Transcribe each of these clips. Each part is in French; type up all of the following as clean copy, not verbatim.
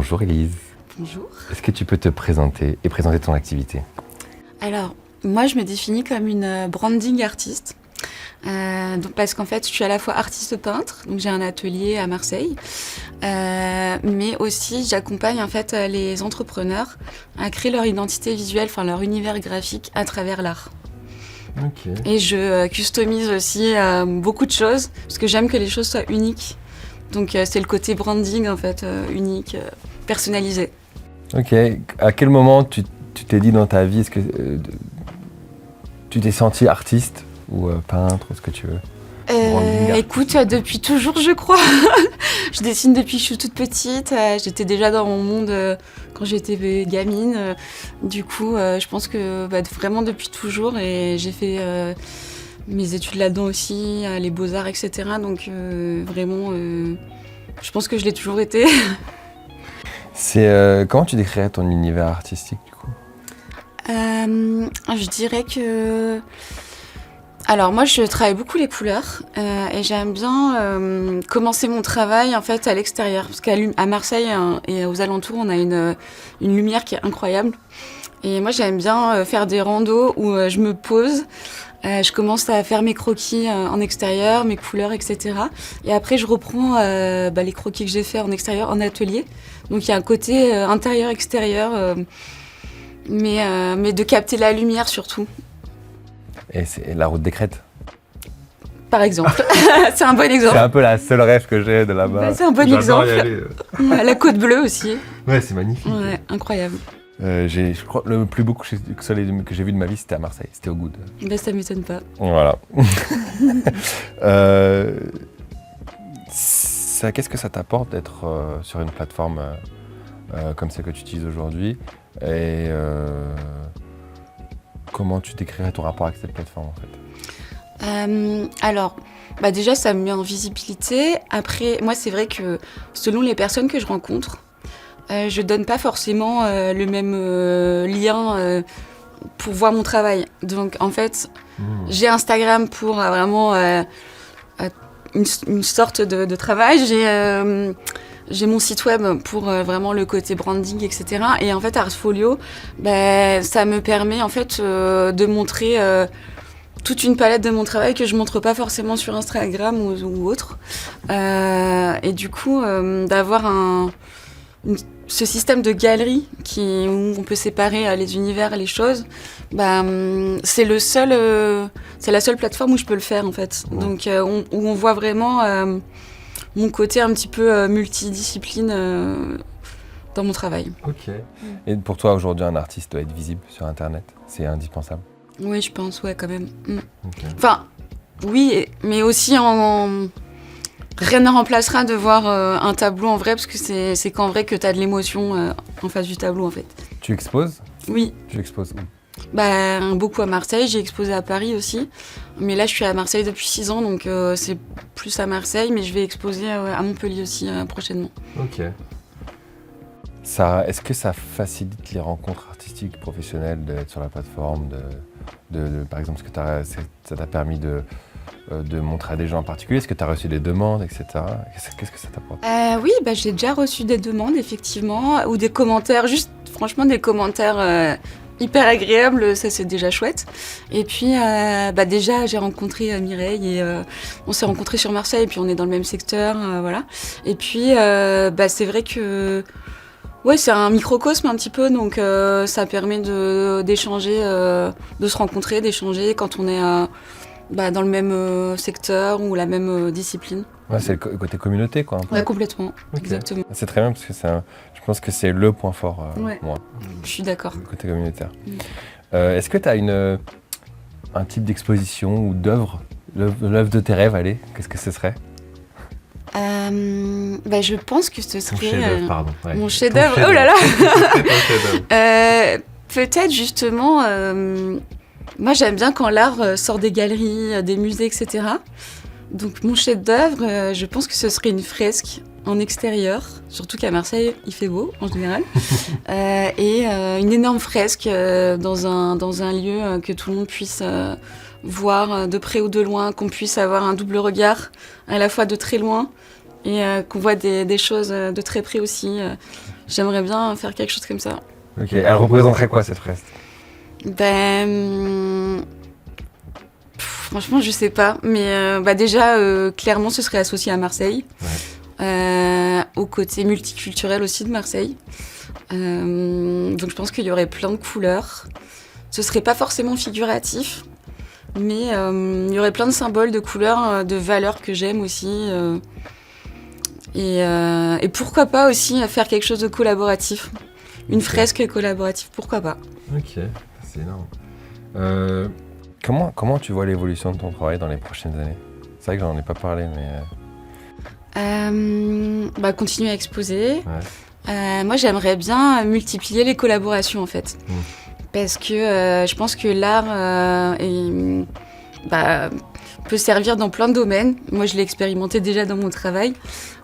Bonjour Élise. Bonjour. Est-ce que tu peux te présenter et présenter ton activité? Alors, moi, je me définis comme une branding artiste. Donc, parce qu'en fait, je suis à la fois artiste peintre, donc j'ai un atelier à Marseille, mais aussi j'accompagne en fait les entrepreneurs à créer leur identité visuelle, enfin leur univers graphique à travers l'art. Ok. Et je customise aussi beaucoup de choses, parce que j'aime que les choses soient uniques. Donc c'est le côté branding en fait, unique, personnalisé. Ok. À quel moment tu t'es dit dans ta vie, est-ce que tu t'es senti artiste ou peintre ou ce que tu veux? Branding artiste. Écoute, depuis toujours, je crois. Je dessine depuis que je suis toute petite. J'étais déjà dans mon monde quand j'étais gamine. Du coup, je pense que vraiment depuis toujours. Et j'ai fait mes études là-dedans aussi, les beaux-arts, etc. Donc vraiment, je pense que je l'ai toujours été. C'est comment tu décrirais ton univers artistique du coup? Je dirais que... Alors moi je travaille beaucoup les couleurs et j'aime bien commencer mon travail en fait à l'extérieur parce qu'à Marseille et aux alentours on a une lumière qui est incroyable et moi j'aime bien faire des randos où je me pose, je commence à faire mes croquis en extérieur, mes couleurs etc. Et après je reprends les croquis que j'ai fait en extérieur en atelier, donc il y a un côté intérieur-extérieur mais de capter la lumière surtout. Et c'est la route des crêtes. Par exemple. C'est un bon exemple. C'est un peu la seule rêve que j'ai de là-bas. C'est un bon J'adore y exemple. aller. La Côte Bleue aussi. Ouais, c'est magnifique. Ouais, incroyable. Je crois le plus beau coucher de soleil que j'ai vu de ma vie, c'était à Marseille. C'était au Goud. Ça m'étonne pas. Voilà. Qu'est-ce que ça t'apporte d'être sur une plateforme comme celle que tu utilises aujourd'hui? Et comment tu décrirais ton rapport avec cette plateforme en fait? Alors, déjà, ça me met en visibilité. Après, moi, c'est vrai que selon les personnes que je rencontre, je donne pas forcément le même lien pour voir mon travail. Donc, en fait, j'ai Instagram pour vraiment une sorte de travail. J'ai mon site web pour vraiment le côté branding, etc. Et en fait, Artfolio, ça me permet en fait de montrer toute une palette de mon travail que je montre pas forcément sur Instagram ou autre. Et du coup, d'avoir ce système de galerie où on peut séparer les univers et les choses, c'est la seule plateforme où je peux le faire en fait. Donc où on voit vraiment mon côté un petit peu multidiscipline dans mon travail. Ok. Et pour toi aujourd'hui, un artiste doit être visible sur Internet? C'est indispensable? Oui, je pense, ouais, quand même. Okay. Enfin, oui, mais aussi rien ne remplacera de voir un tableau en vrai, parce que c'est qu'en vrai que tu as de l'émotion en face du tableau, en fait. Tu exposes? Oui. Tu exposes où? Beaucoup à Marseille, j'ai exposé à Paris aussi. Mais là, je suis à Marseille depuis 6 ans, donc c'est plus à Marseille, mais je vais exposer à Montpellier aussi prochainement. Ok. Est-ce que ça facilite les rencontres artistiques, professionnelles, d'être sur la plateforme, par exemple, est-ce que ça t'a permis de montrer à des gens en particulier? Est-ce que tu as reçu des demandes, etc. Qu'est-ce que ça t'apporte? Oui, j'ai déjà reçu des demandes, effectivement, ou des commentaires, juste franchement des commentaires hyper agréables, ça c'est déjà chouette. Et puis déjà j'ai rencontré Mireille et on s'est rencontrés sur Marseille, et puis on est dans le même secteur, voilà. Et puis c'est vrai que ouais, c'est un microcosme un petit peu, donc ça permet d'échanger, de se rencontrer, d'échanger quand on est dans le même secteur ou la même discipline. Ouais, c'est le côté communauté, quoi. Un peu. Ouais, complètement, okay. Exactement. C'est très bien parce que je pense que c'est le point fort, moi. Je suis d'accord. Le côté communautaire. Est-ce que tu as un type d'exposition ou d'œuvre, l'œuvre de tes rêves, allez, qu'est-ce que ce serait? Je pense que ce serait... chef-d'œuvre, pardon. Ouais. Mon chef-d'œuvre, oh là là. Peut-être justement... moi, j'aime bien quand l'art sort des galeries, des musées, etc. Donc, mon chef-d'œuvre, je pense que ce serait une fresque en extérieur, surtout qu'à Marseille, il fait beau, en général. Et une énorme fresque dans un lieu que tout le monde puisse voir de près ou de loin, qu'on puisse avoir un double regard, à la fois de très loin et qu'on voit des choses de très près aussi. j'aimerais bien faire quelque chose comme ça. Ok, elle représenterait quoi cette fresque? Franchement, je sais pas. Mais déjà, clairement, ce serait associé à Marseille. Au côté multiculturel aussi de Marseille. Donc je pense qu'il y aurait plein de couleurs. Ce serait pas forcément figuratif, mais il y aurait plein de symboles, de couleurs, de valeurs que j'aime aussi. Et pourquoi pas aussi faire quelque chose de collaboratif. Une fresque collaborative, pourquoi pas. Ok, c'est énorme. Comment tu vois l'évolution de ton travail dans les prochaines années? C'est vrai que j'en ai pas parlé, mais... Continuer à exposer. Ouais. Moi, j'aimerais bien multiplier les collaborations, en fait. Parce que je pense que l'art peut servir dans plein de domaines. Moi, je l'ai expérimenté déjà dans mon travail.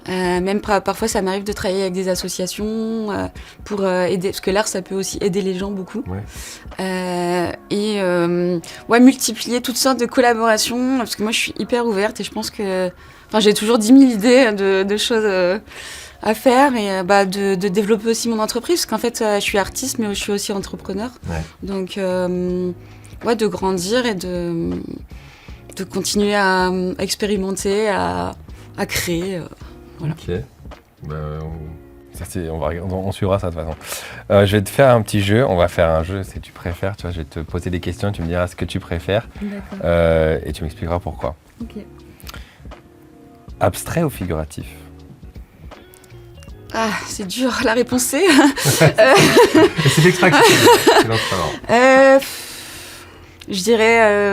Même parfois, ça m'arrive de travailler avec des associations pour aider, parce que l'art, ça peut aussi aider les gens beaucoup. Ouais. Multiplier toutes sortes de collaborations, parce que moi, je suis hyper ouverte et je pense que... j'ai toujours 10 000 idées de choses à faire et de développer aussi mon entreprise, parce qu'en fait, je suis artiste, mais je suis aussi entrepreneur. Ouais. Donc, de grandir et de continuer à expérimenter, à créer. Voilà. Ok. On suivra ça de toute façon. Je vais te faire un petit jeu. On va faire un jeu si tu préfères. Tu vois, je vais te poser des questions. Tu me diras ce que tu préfères. D'accord. Et tu m'expliqueras pourquoi. Ok. Abstrait ou figuratif? Ah, c'est dur. La réponse c'est. C'est l'extraction. Je dirais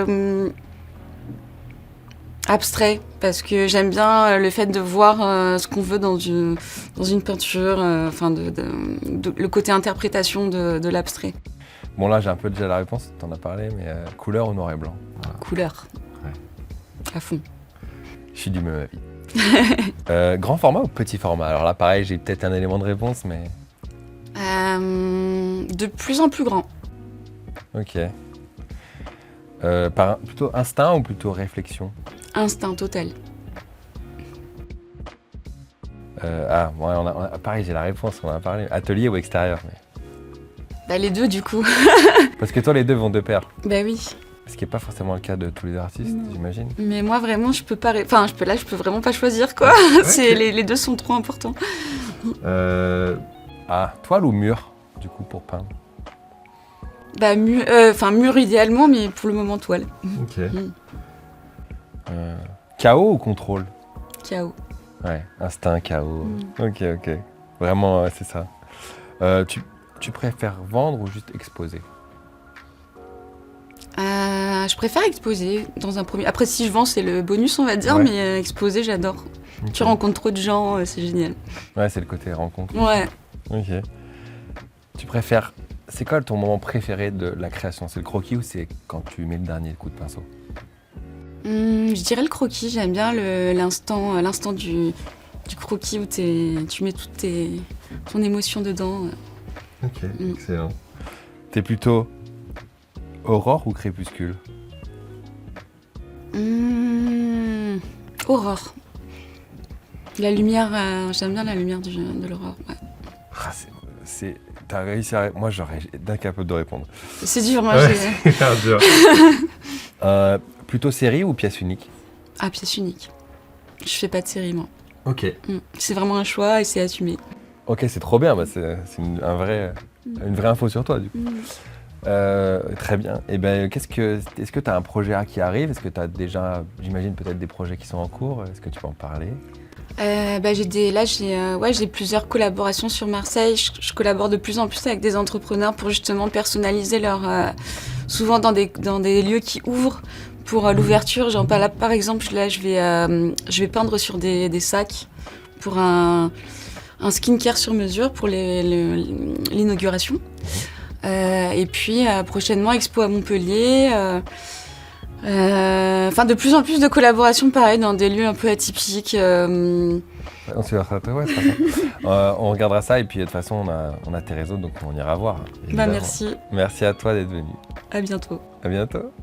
abstrait, parce que j'aime bien le fait de voir ce qu'on veut dans une peinture, le côté interprétation de l'abstrait. Bon, là, j'ai un peu déjà la réponse, t'en as parlé, mais couleur ou noir et blanc? Voilà. Couleur. Ouais. À fond. Je suis du même avis. Grand format ou petit format? Alors là, pareil, j'ai peut-être un élément de réponse, mais... De plus en plus grand. Ok. Plutôt instinct ou plutôt réflexion? Instinct total. Pareil, j'ai la réponse, on en a parlé. Atelier ou extérieur? Les deux, du coup. Parce que toi, les deux vont de pair. Oui. Ce qui n'est pas forcément le cas de tous les artistes, j'imagine. Mais moi, vraiment, je peux je peux vraiment pas choisir, quoi. Ouais. Les deux sont trop importants. Toile ou mur, du coup, pour peindre? Mur idéalement, mais pour le moment, toile. Ok. Chaos ou contrôle? Chaos. Ouais, instinct, chaos. Ok. Vraiment, c'est ça. Tu préfères vendre ou juste exposer? Je préfère exposer dans un premier... Après, si je vends, c'est le bonus, on va dire, Ouais. mais exposer, j'adore. Okay. Tu rencontres trop de gens, c'est génial. Ouais, c'est le côté rencontre. Ouais. Ok. Tu préfères... C'est quoi ton moment préféré de la création? C'est le croquis ou c'est quand tu mets le dernier coup de pinceau? Je dirais le croquis. J'aime bien l'instant du croquis où tu mets toute ton émotion dedans. Ok, excellent. T'es plutôt aurore ou crépuscule? Aurore. La lumière, j'aime bien la lumière de l'aurore. Ouais. T'as réussi à... Moi, j'aurais d'incapable de répondre. C'est dur, moi. C'est hyper dur. Plutôt série ou pièce unique? Pièce unique. Je fais pas de série, moi. Ok. C'est vraiment un choix et c'est assumé. Ok, c'est trop bien. C'est une vraie info sur toi, du coup. Très bien. Et est-ce que tu as un projet qui arrive? Est-ce que tu as déjà, j'imagine, peut-être des projets qui sont en cours? Est-ce que tu peux en parler? J'ai plusieurs collaborations sur Marseille. Je collabore de plus en plus avec des entrepreneurs pour justement personnaliser souvent dans des lieux qui ouvrent pour l'ouverture. Genre, là, par exemple, là, je vais peindre sur des sacs pour un skincare sur mesure pour l'inauguration. Et puis prochainement, expo à Montpellier. De plus en plus de collaborations, pareil, dans des lieux un peu atypiques. On regardera ça et puis de toute façon, on a tes réseaux, donc on ira voir. Merci. Merci à toi d'être venu. À bientôt. À bientôt.